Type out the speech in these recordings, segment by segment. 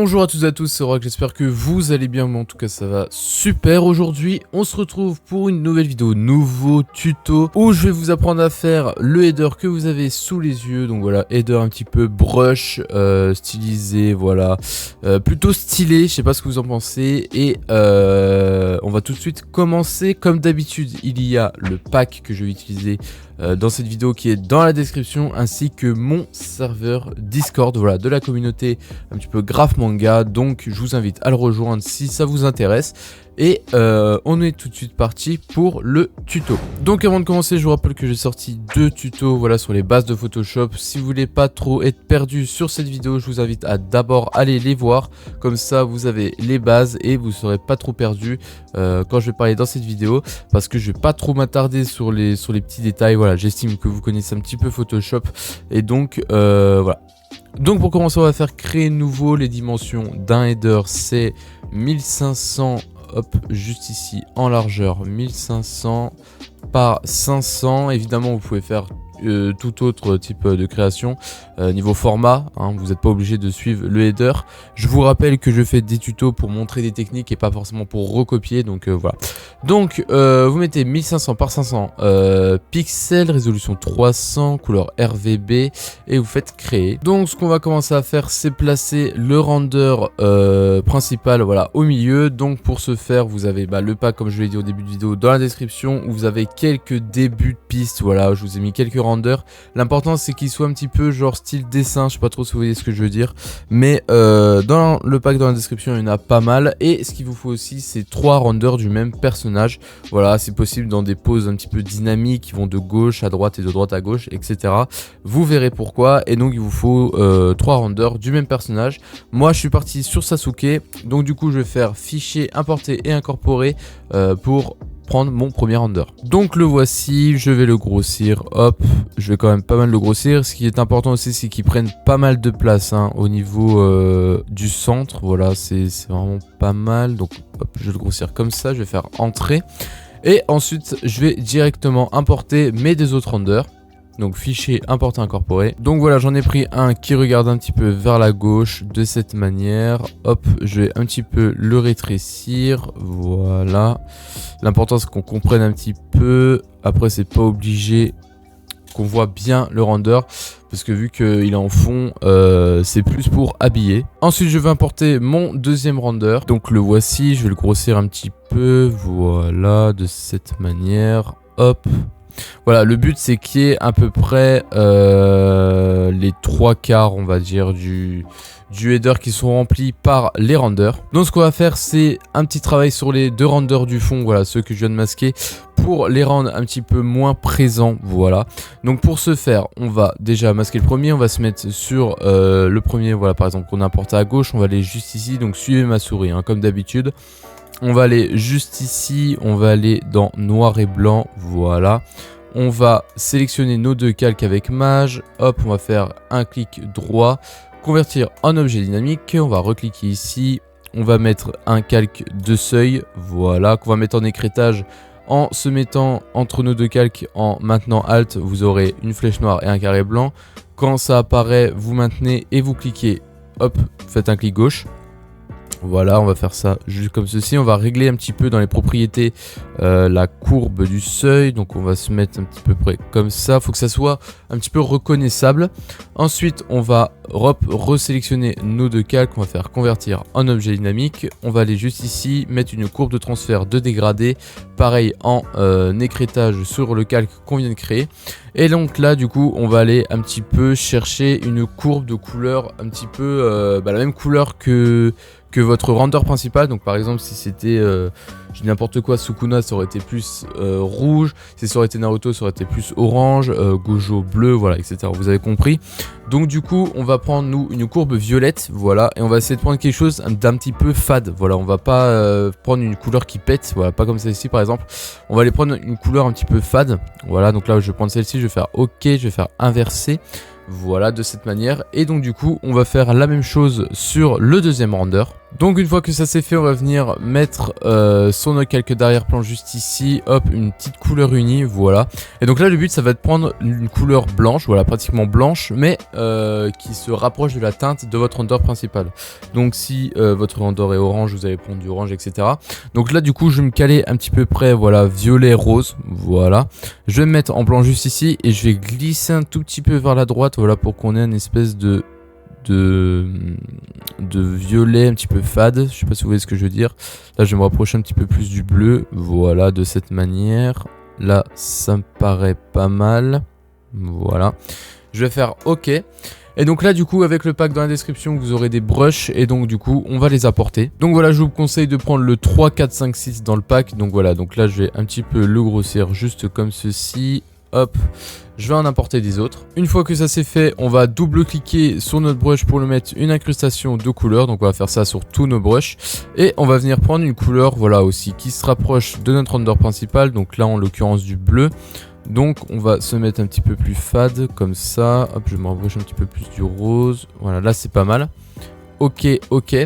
Bonjour à toutes et à tous, c'est Rock, j'espère que vous allez bien, mais en tout cas ça va super. Aujourd'hui on se retrouve pour une nouvelle vidéo, nouveau tuto où je vais vous apprendre à faire le header que vous avez sous les yeux. Donc voilà, header un petit peu brush, stylisé, voilà, plutôt stylé, je sais pas ce que vous en pensez. Et on va tout de suite commencer. Comme d'habitude, il y a le pack que je vais utiliser dans cette vidéo qui est dans la description, ainsi que mon serveur Discord, voilà, de la communauté un petit peu graph manga. Donc je vous invite à le rejoindre si ça vous intéresse. Et on est tout de suite parti pour le tuto. Donc avant de commencer, je vous rappelle que j'ai sorti 2 tutos, voilà, sur les bases de Photoshop. Si vous voulez pas trop être perdu sur cette vidéo, je vous invite à d'abord aller les voir. Comme ça vous avez les bases et vous serez pas trop perdu quand je vais parler dans cette vidéo, parce que je vais pas trop m'attarder sur les petits détails. Voilà, j'estime que vous connaissez un petit peu Photoshop et donc voilà. Donc pour commencer, on va faire créer nouveau. Les dimensions d'un header, c'est 1500, hop, juste ici en largeur, 1500 par 500. Évidemment vous pouvez faire tout autre type de création niveau format, hein, vous n'êtes pas obligé de suivre le header. Je vous rappelle que je fais des tutos pour montrer des techniques et pas forcément pour recopier, donc voilà. Donc vous mettez 1500 par 500 pixels, résolution 300, couleur RGB, et vous faites créer. Donc ce qu'on va commencer à faire, c'est placer le render principal, voilà, au milieu. Donc pour ce faire, vous avez le pack, comme je l'ai dit au début de vidéo, dans la description, où vous avez quelques débuts de pistes. Voilà, je vous ai mis quelques renders. L'important c'est qu'il soit un petit peu genre style dessin, je sais pas trop si vous voyez ce que je veux dire, mais dans le pack, dans la description, il y en a pas mal. Et ce qu'il vous faut aussi, c'est 3 renders du même personnage. Voilà, c'est possible dans des poses un petit peu dynamiques qui vont de gauche à droite et de droite à gauche, etc. Vous verrez pourquoi. Et donc il vous faut 3 renders du même personnage. Moi je suis parti sur Sasuke, donc du coup je vais faire fichier, importer et incorporer pour prendre mon premier render. Donc le voici, je vais le grossir, hop, je vais quand même pas mal le grossir. Ce qui est important aussi, c'est qu'il prenne pas mal de place, hein, au niveau du centre. Voilà, c'est vraiment pas mal. Donc hop, je vais le grossir comme ça, je vais faire entrée. Et ensuite je vais directement importer mes 2 autres renders. Donc fichier, importer, incorporer. Donc voilà, j'en ai pris un qui regarde un petit peu vers la gauche de cette manière. Hop, je vais un petit peu le rétrécir. Voilà. L'important c'est qu'on comprenne un petit peu. Après c'est pas obligé qu'on voit bien le render, parce que vu qu'il est en fond, c'est plus pour habiller. Ensuite je vais importer mon deuxième render. Donc le voici, je vais le grossir un petit peu. Voilà, de cette manière. Hop. Voilà, le but c'est qu'il y ait à peu près les 3/4, on va dire, du header qui sont remplis par les renders. Donc ce qu'on va faire, c'est un petit travail sur les 2 renders du fond, voilà, ceux que je viens de masquer, pour les rendre un petit peu moins présents. Voilà, donc pour ce faire, on va déjà masquer le premier. On va se mettre sur le premier, voilà, par exemple, qu'on a importé à gauche. On va aller juste ici, donc suivez ma souris, hein, comme d'habitude. On va aller juste ici, on va aller dans noir et blanc, voilà. On va sélectionner nos 2 calques avec Mage, hop, on va faire un clic droit, convertir en objet dynamique, on va recliquer ici, on va mettre un calque de seuil, voilà, qu'on va mettre en écrétage en se mettant entre nos 2 calques, en maintenant Alt, vous aurez une flèche noire et un carré blanc. Quand ça apparaît, vous maintenez et vous cliquez, hop, faites un clic gauche. Voilà, on va faire ça juste comme ceci. On va régler un petit peu dans les propriétés la courbe du seuil. Donc on va se mettre un petit peu près comme ça. Il faut que ça soit un petit peu reconnaissable. Ensuite, on va resélectionner nos 2 calques. On va faire convertir en objet dynamique. On va aller juste ici, mettre une courbe de transfert de dégradé. Pareil en écrétage sur le calque qu'on vient de créer. Et donc là, du coup, on va aller un petit peu chercher une courbe de couleur un petit peu la même couleur que votre render principal. Donc par exemple, si c'était n'importe quoi, Sukuna, ça aurait été plus rouge. Si ça aurait été Naruto, ça aurait été plus orange, Gojo bleu, voilà, etc. Vous avez compris. Donc du coup, on va prendre nous une courbe violette, voilà, et on va essayer de prendre quelque chose d'un petit peu fade. Voilà, on va pas prendre une couleur qui pète, voilà, pas comme celle-ci par exemple. On va aller prendre une couleur un petit peu fade. Voilà, donc là je vais prendre celle-ci, je vais faire OK, je vais faire inverser. Voilà, de cette manière. Et donc du coup, on va faire la même chose sur le deuxième render. Donc une fois que ça c'est fait, on va venir mettre sur notre calque d'arrière-plan juste ici, hop, une petite couleur unie, voilà. Et donc là le but ça va être de prendre une couleur blanche, voilà, pratiquement blanche, mais qui se rapproche de la teinte de votre render principal. Donc si votre render est orange, vous allez prendre du orange, etc. Donc là du coup je vais me caler un petit peu près, voilà, violet, rose, voilà. Je vais me mettre en blanc juste ici et je vais glisser un tout petit peu vers la droite, voilà, pour qu'on ait une espèce de violet un petit peu fade, je sais pas si vous voyez ce que je veux dire. Là je vais me rapprocher un petit peu plus du bleu, voilà, de cette manière. Là ça me paraît pas mal, voilà. Je vais faire OK. Et donc là du coup avec le pack dans la description vous aurez des brushes et donc du coup on va les apporter. Donc voilà, je vous conseille de prendre le 3, 4, 5, 6 dans le pack. Donc voilà, donc là je vais un petit peu le grossir juste comme ceci. Hop, je vais en apporter des autres. Une fois que ça c'est fait, on va double-cliquer sur notre brush pour le mettre une incrustation de couleur. Donc on va faire ça sur tous nos brushes. Et on va venir prendre une couleur, voilà aussi, qui se rapproche de notre render principal. Donc là en l'occurrence du bleu. Donc on va se mettre un petit peu plus fade, comme ça. Hop, je me rapproche un petit peu plus du rose. Voilà, là c'est pas mal. OK, OK.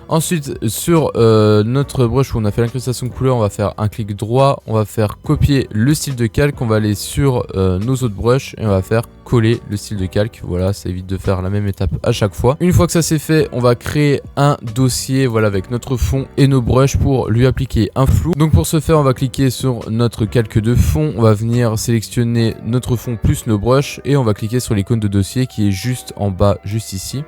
Ensuite, sur notre brush où on a fait l'incrustation de couleur, on va faire un clic droit, on va faire copier le style de calque, on va aller sur nos autres brushes et on va faire coller le style de calque. Voilà, ça évite de faire la même étape à chaque fois. Une fois que ça c'est fait, on va créer un dossier, voilà, avec notre fond et nos brushes pour lui appliquer un flou. Donc pour ce faire, on va cliquer sur notre calque de fond, on va venir sélectionner notre fond plus nos brushes et on va cliquer sur l'icône de dossier qui est juste en bas, juste ici.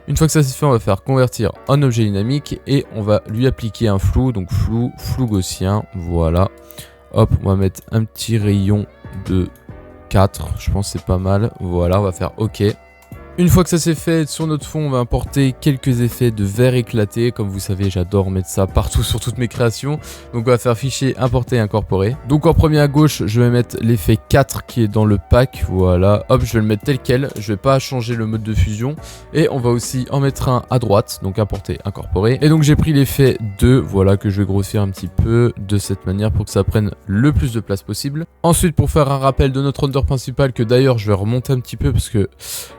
Une fois que ça c'est fait, on va faire convertir en objet dynamique et on va lui appliquer un flou, donc flou gaussien, voilà. Hop, on va mettre un petit rayon de 4, je pense que c'est pas mal, voilà, on va faire OK. Une fois que ça c'est fait, sur notre fond, on va importer quelques effets de verre éclaté. Comme vous savez, j'adore mettre ça partout sur toutes mes créations. Donc on va faire fichier, importer, incorporer. Donc en premier à gauche, je vais mettre l'effet 4 qui est dans le pack. Voilà, hop, je vais le mettre tel quel. Je vais pas changer le mode de fusion. Et on va aussi en mettre un à droite. Donc importer, incorporer. Et donc j'ai pris l'effet 2, voilà, que je vais grossir un petit peu de cette manière pour que ça prenne le plus de place possible. Ensuite, pour faire un rappel de notre render principal, que d'ailleurs je vais remonter un petit peu parce que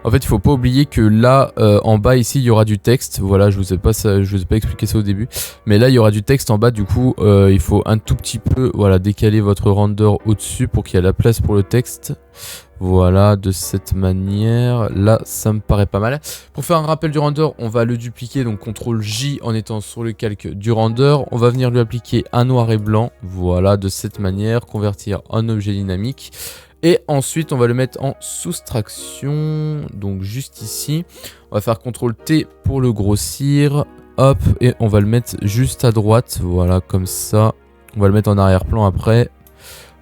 en fait il faut pas oublier que là en bas ici il y aura du texte. Voilà, je vous ai pas expliqué ça au début, mais là il y aura du texte en bas. Du coup il faut un tout petit peu, voilà, décaler votre render au dessus pour qu'il y ait la place pour le texte. Voilà, de cette manière, là ça me paraît pas mal. Pour faire un rappel du render, on va le dupliquer, donc CTRL J en étant sur le calque du render. On va venir lui appliquer un noir et blanc, voilà, de cette manière, convertir en objet dynamique. Et ensuite, on va le mettre en soustraction, donc juste ici. On va faire CTRL T pour le grossir, hop, et on va le mettre juste à droite, voilà, comme ça. On va le mettre en arrière-plan après.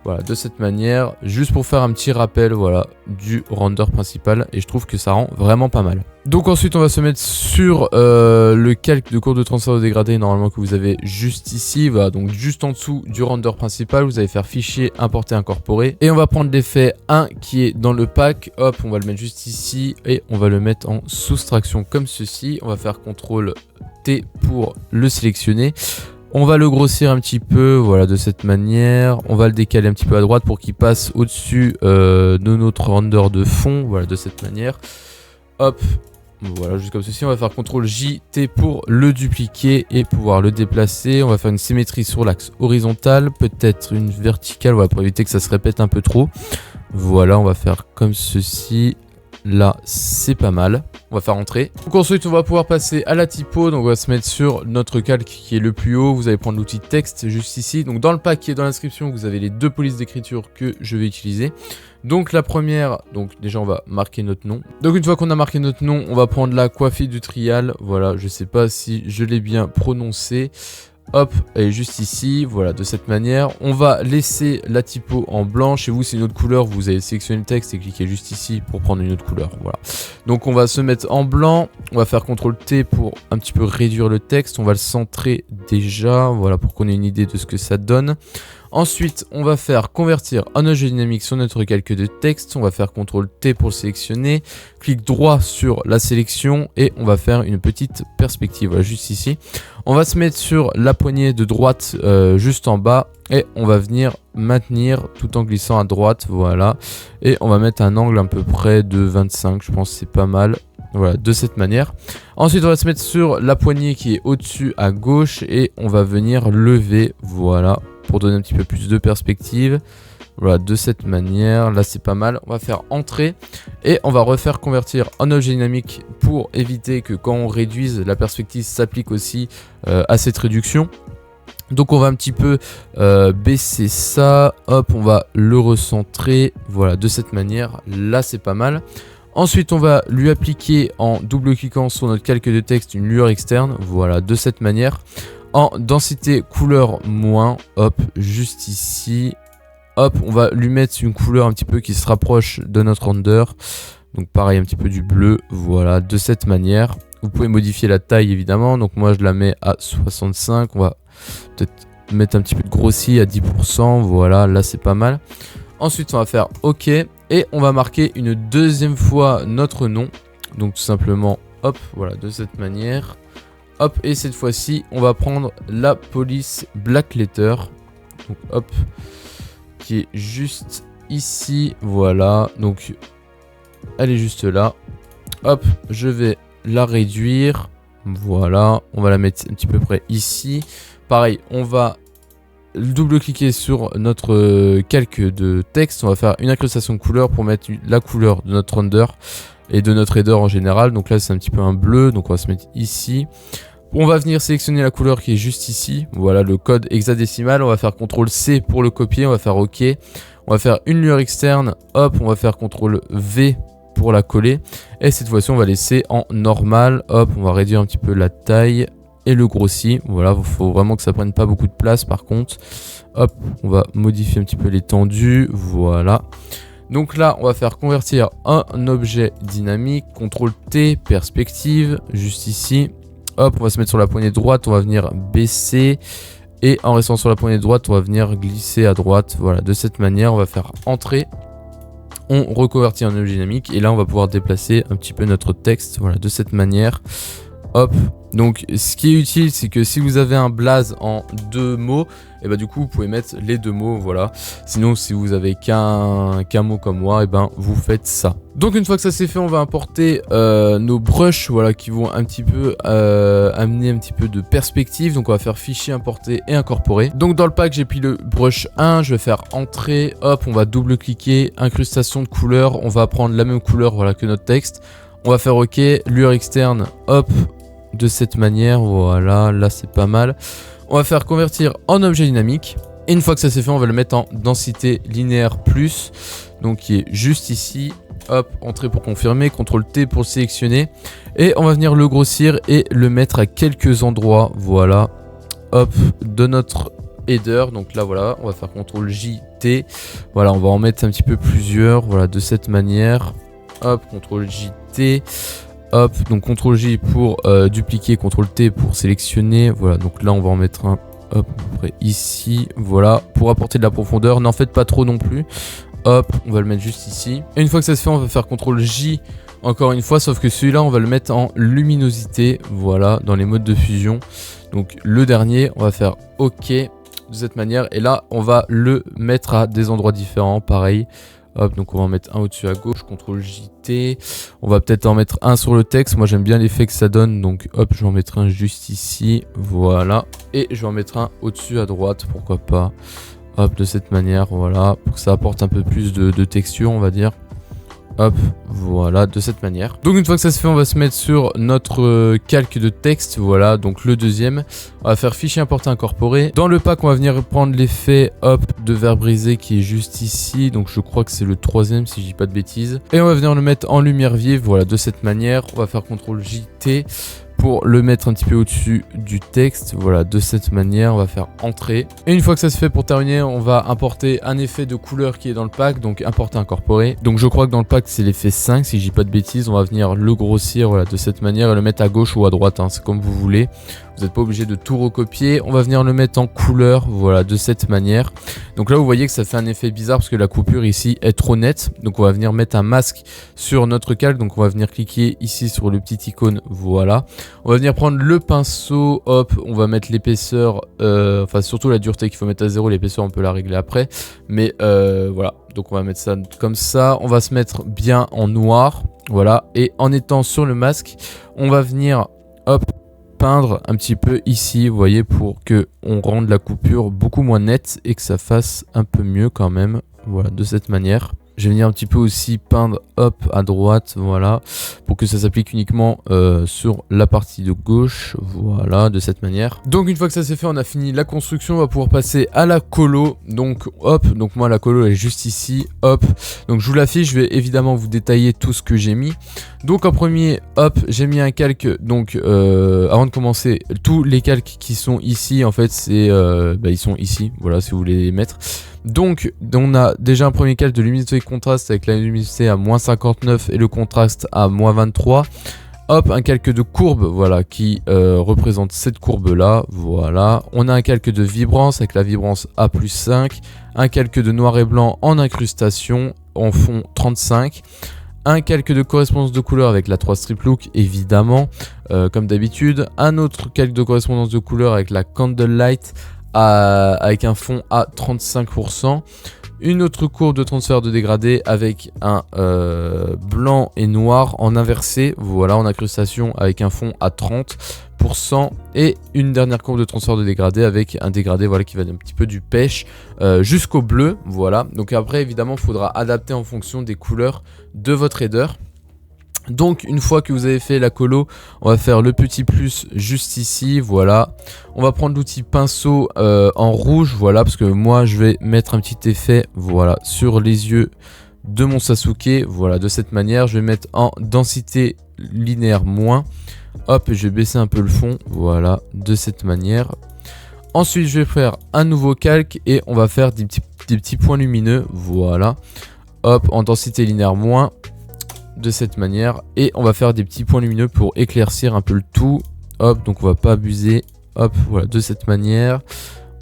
Voilà, de cette manière, juste pour faire un petit rappel, voilà, du render principal, et je trouve que ça rend vraiment pas mal. Donc ensuite on va se mettre sur le calque de courbe de transfert au dégradé normalement que vous avez juste ici, voilà, donc juste en dessous du render principal, vous allez faire fichier, importer, incorporer, et on va prendre l'effet 1 qui est dans le pack, hop, on va le mettre juste ici, et on va le mettre en soustraction comme ceci. On va faire CTRL T pour le sélectionner. On va le grossir un petit peu, voilà, de cette manière. On va le décaler un petit peu à droite pour qu'il passe au-dessus de notre render de fond, voilà, de cette manière. Hop, voilà, juste comme ceci. On va faire CTRL J, T pour le dupliquer et pouvoir le déplacer. On va faire une symétrie sur l'axe horizontal, peut-être une verticale, voilà, pour éviter que ça se répète un peu trop. Voilà, on va faire comme ceci. Là, c'est pas mal. On va faire entrer. Donc ensuite, on va pouvoir passer à la typo. Donc on va se mettre sur notre calque qui est le plus haut. Vous allez prendre l'outil texte juste ici. Donc dans le pack qui est dans l'inscription, vous avez les deux polices d'écriture que je vais utiliser. Donc la première, donc déjà on va marquer notre nom. Donc une fois qu'on a marqué notre nom, on va prendre la coiffée du trial. Voilà, je sais pas si je l'ai bien prononcé. Hop, elle est juste ici, voilà, de cette manière. On va laisser la typo en blanc. Chez vous, c'est une autre couleur. Vous allez sélectionner le texte et cliquer juste ici pour prendre une autre couleur. Voilà. Donc, on va se mettre en blanc. On va faire CTRL T pour un petit peu réduire le texte. On va le centrer déjà, voilà, pour qu'on ait une idée de ce que ça donne. Ensuite, on va faire convertir en objet dynamique sur notre calque de texte. On va faire CTRL T pour le sélectionner. Clic droit sur la sélection et on va faire une petite perspective, voilà, juste ici. On va se mettre sur la poignée de droite juste en bas et on va venir maintenir tout en glissant à droite, voilà. Et on va mettre un angle à peu près de 25, je pense que c'est pas mal. voilà, de cette manière. Ensuite, on va se mettre sur la poignée qui est au-dessus à gauche et on va venir lever, voilà, pour donner un petit peu plus de perspective. Voilà, de cette manière, là c'est pas mal. On va faire entrer et on va refaire convertir en objet dynamique pour éviter que quand on réduise, la perspective s'applique aussi à cette réduction. Donc on va un petit peu baisser ça, hop, on va le recentrer, voilà, de cette manière, là c'est pas mal. Ensuite on va lui appliquer en double-cliquant sur notre calque de texte une lueur externe, voilà, de cette manière. En densité couleur moins, hop, juste ici. Hop, on va lui mettre une couleur un petit peu qui se rapproche de notre render. Donc pareil, un petit peu du bleu, voilà, de cette manière. Vous pouvez modifier la taille évidemment, donc moi je la mets à 65. On va peut-être mettre un petit peu de grossi à 10%, voilà, là c'est pas mal. Ensuite on va faire OK et on va marquer une deuxième fois notre nom. Donc tout simplement, hop, voilà, de cette manière. Hop, et cette fois-ci, on va prendre la police black letter. Donc hop, qui est juste ici, voilà, donc elle est juste là. Hop, je vais la réduire, voilà, on va la mettre un petit peu près ici. Pareil, on va double-cliquer sur notre calque de texte, on va faire une incrustation de couleur pour mettre la couleur de notre render et de notre header en général. Donc là c'est un petit peu un bleu, donc on va se mettre ici. On va venir sélectionner la couleur qui est juste ici. Voilà le code hexadécimal. On va faire CTRL-C pour le copier. On va faire OK. On va faire une lueur externe. Hop, on va faire CTRL-V pour la coller. Et cette fois-ci, on va laisser en normal. Hop, on va réduire un petit peu la taille et le grossi. Voilà, il faut vraiment que ça prenne pas beaucoup de place par contre. Hop, on va modifier un petit peu l'étendue. Voilà. Donc là, on va faire convertir un objet dynamique. CTRL-T, perspective, juste ici. Hop, on va se mettre sur la poignée droite, on va venir baisser. Et en restant sur la poignée droite, on va venir glisser à droite. Voilà, de cette manière, on va faire entrer. On reconvertit en objet dynamique. Et là, on va pouvoir déplacer un petit peu notre texte. Voilà, de cette manière. Hop. Donc, ce qui est utile, c'est que si vous avez un blaze en 2 mots, et bah du coup, vous pouvez mettre les 2 mots, voilà. Sinon, si vous avez qu'un mot comme moi, et ben vous faites ça. Donc, une fois que ça c'est fait, on va importer nos brushes, voilà, qui vont un petit peu amener un petit peu de perspective. Donc, on va faire fichier, importer et incorporer. Donc, dans le pack, j'ai pris le brush 1, je vais faire entrer, hop, on va double-cliquer, incrustation de couleur, on va prendre la même couleur, voilà, que notre texte. On va faire OK, lueur externe, hop, de cette manière, voilà, là c'est pas mal. On va faire convertir en objet dynamique. Et une fois que ça c'est fait, on va le mettre en densité linéaire plus. Donc qui est juste ici. Hop, entrée pour confirmer, CTRL-T pour le sélectionner. Et on va venir le grossir et le mettre à quelques endroits. Voilà. Hop, de notre header. Donc là voilà, on va faire CTRL-J-T. Voilà, on va en mettre un petit peu plusieurs. Voilà, de cette manière. Hop, CTRL-J-T. Hop, donc CTRL-J pour dupliquer, CTRL-T pour sélectionner. Voilà, donc là on va en mettre un, hop, à peu près ici. Voilà, pour apporter de la profondeur. N'en faites pas trop non plus. Hop, on va le mettre juste ici. Et une fois que ça se fait, on va faire CTRL-J encore une fois. Sauf que celui-là, on va le mettre en luminosité. Voilà, dans les modes de fusion. Donc le dernier, on va faire OK de cette manière. Et là, on va le mettre à des endroits différents. Pareil. Hop, donc on va en mettre un au-dessus à gauche, CTRL-JT. On va peut-être en mettre un sur le texte. Moi j'aime bien l'effet que ça donne. Donc hop, je vais en mettre un juste ici. Voilà. Et je vais en mettre un au-dessus à droite, pourquoi pas. Hop, de cette manière, voilà. Pour que ça apporte un peu plus de texture, on va dire. Hop, voilà, de cette manière. Donc une fois que ça se fait, on va se mettre sur notre calque de texte. Voilà, donc le deuxième. On va faire fichier importer incorporer. Dans le pack, on va venir prendre l'effet hop de verre brisé qui est juste ici. Donc je crois que c'est le troisième si je dis pas de bêtises. Et on va venir le mettre en lumière vive. Voilà, de cette manière. On va faire CTRL-JT pour le mettre un petit peu au-dessus du texte. Voilà, de cette manière, on va faire entrer. Et une fois que ça se fait, pour terminer, on va importer un effet de couleur qui est dans le pack, donc importer, incorporer. Donc je crois que dans le pack, c'est l'effet 5, si je dis pas de bêtises. On va venir le grossir, voilà, de cette manière et le mettre à gauche ou à droite, hein, c'est comme vous voulez. Vous n'êtes pas obligé de tout recopier. On va venir le mettre en couleur, voilà, de cette manière. Donc là, vous voyez que ça fait un effet bizarre parce que la coupure ici est trop nette. Donc on va venir mettre un masque sur notre calque. Donc on va venir cliquer ici sur le petit icône, voilà. On va venir prendre le pinceau, hop, on va mettre l'épaisseur, enfin surtout la dureté qu'il faut mettre à 0, l'épaisseur on peut la régler après. Mais voilà, donc on va mettre ça comme ça. On va se mettre bien en noir, voilà. Et en étant sur le masque, on va venir, hop, peindre un petit peu ici, vous voyez, pour que on rende la coupure beaucoup moins nette et que ça fasse un peu mieux quand même, voilà, de cette manière. Je vais venir un petit peu aussi peindre, hop, à droite, voilà, pour que ça s'applique uniquement sur la partie de gauche, voilà, de cette manière. Donc une fois que ça c'est fait, on a fini la construction, on va pouvoir passer à la colo. Donc hop, donc moi la colo elle est juste ici, hop. Donc je vous l'affiche, je vais évidemment vous détailler tout ce que j'ai mis. Donc en premier, hop, j'ai mis un calque, donc avant de commencer, tous les calques qui sont ici, en fait, c'est, ils sont ici, voilà, si vous voulez les mettre. Donc on a déjà un premier calque de luminosité et contraste avec la luminosité à -59 et le contraste à -23. Hop, un calque de courbe, voilà, qui représente cette courbe là, voilà. On a un calque de vibrance avec la vibrance à +5, un calque de noir et blanc en incrustation en fond 35. Un calque de correspondance de couleur avec la 3 strip look évidemment, comme d'habitude. Un autre calque de correspondance de couleur avec la Candlelight avec un fond à 35%. Une autre courbe de transfert de dégradé avec un blanc et noir en inversé, voilà, en incrustation avec un fond à 30%. Et une dernière courbe de transfert de dégradé avec un dégradé, voilà, qui va un petit peu du pêche jusqu'au bleu, voilà. Donc après évidemment il faudra adapter en fonction des couleurs de votre header. Donc une fois que vous avez fait la colo, on va faire le petit plus juste ici, voilà. On va prendre l'outil pinceau en rouge, voilà, parce que moi je vais mettre un petit effet, voilà, sur les yeux de mon Sasuke, voilà, de cette manière. Je vais mettre en densité linéaire moins, hop, et je vais baisser un peu le fond, voilà, de cette manière. Ensuite je vais faire un nouveau calque et on va faire des petits points lumineux, voilà, hop, en densité linéaire moins, de cette manière, et on va faire des petits points lumineux pour éclaircir un peu le tout, hop, donc on va pas abuser, hop, voilà, de cette manière.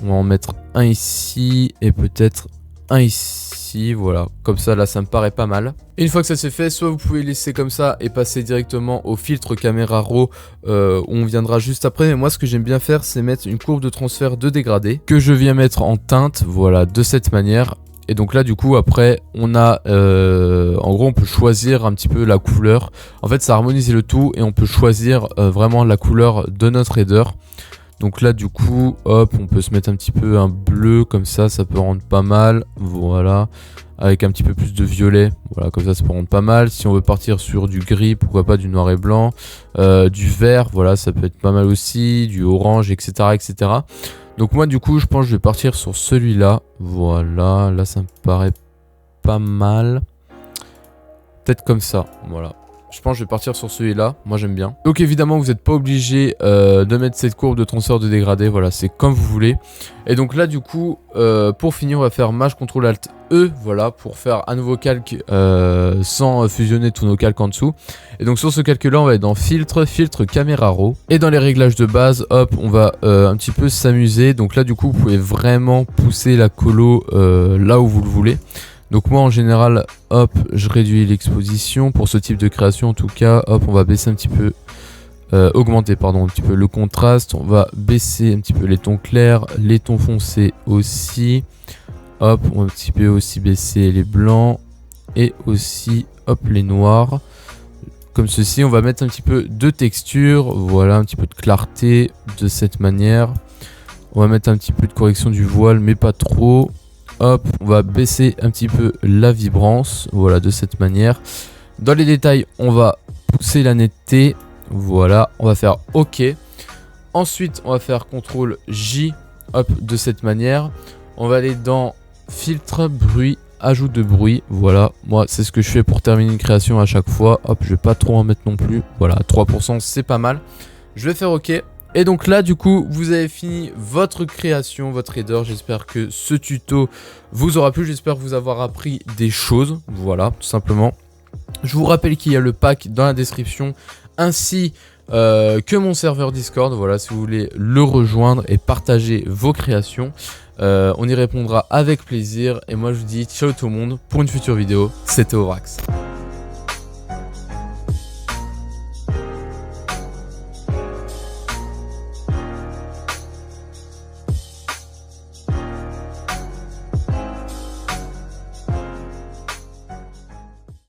On va en mettre un ici et peut-être un ici, voilà, comme ça là ça me paraît pas mal. Et une fois que ça c'est fait, soit vous pouvez laisser comme ça et passer directement au filtre caméra raw où on viendra juste après. Mais moi ce que j'aime bien faire, c'est mettre une courbe de transfert de dégradé que je viens mettre en teinte, voilà, de cette manière. Et donc là du coup après on a en gros on peut choisir un petit peu la couleur. En fait ça harmonise le tout et on peut choisir vraiment la couleur de notre header. Donc là du coup hop, on peut se mettre un petit peu un bleu comme ça peut rendre pas mal, voilà, avec un petit peu plus de violet, voilà, comme ça peut rendre pas mal. Si on veut partir sur du gris, pourquoi pas du noir et blanc, du vert, voilà, ça peut être pas mal aussi, du orange, etc., etc. Donc moi du coup je pense que je vais partir sur celui-là, voilà, là ça me paraît pas mal, peut-être comme ça, voilà. Je pense que je vais partir sur celui-là, moi j'aime bien. Donc évidemment vous n'êtes pas obligé de mettre cette courbe de transfert de dégradé, voilà, c'est comme vous voulez. Et donc là du coup, pour finir on va faire Maj CTRL ALT E, voilà, pour faire un nouveau calque sans fusionner tous nos calques en dessous. Et donc sur ce calque là on va être dans filtre caméra raw. Et dans les réglages de base, hop, on va un petit peu s'amuser. Donc là du coup vous pouvez vraiment pousser la colo là où vous le voulez. Donc moi en général, hop, je réduis l'exposition pour ce type de création en tout cas. Hop, on va baisser un petit peu, augmenter pardon un petit peu le contraste. On va baisser un petit peu les tons clairs, les tons foncés aussi. Hop, on va un petit peu aussi baisser les blancs et aussi hop les noirs. Comme ceci, on va mettre un petit peu de texture, voilà, un petit peu de clarté de cette manière. On va mettre un petit peu de correction du voile mais pas trop. Hop, on va baisser un petit peu la vibrance, voilà, de cette manière. Dans les détails, on va pousser la netteté, voilà, on va faire OK. Ensuite, on va faire CTRL J, hop, de cette manière. On va aller dans filtre, bruit, ajout de bruit, voilà. Moi, c'est ce que je fais pour terminer une création à chaque fois. Hop, je vais pas trop en mettre non plus, voilà, 3%, c'est pas mal. Je vais faire OK. Et donc là du coup vous avez fini votre création, votre header. J'espère que ce tuto vous aura plu, j'espère vous avoir appris des choses, voilà, tout simplement. Je vous rappelle qu'il y a le pack dans la description ainsi que mon serveur Discord. Voilà, si vous voulez le rejoindre et partager vos créations, on y répondra avec plaisir. Et moi je vous dis ciao tout le monde pour une future vidéo. C'était Ovrax.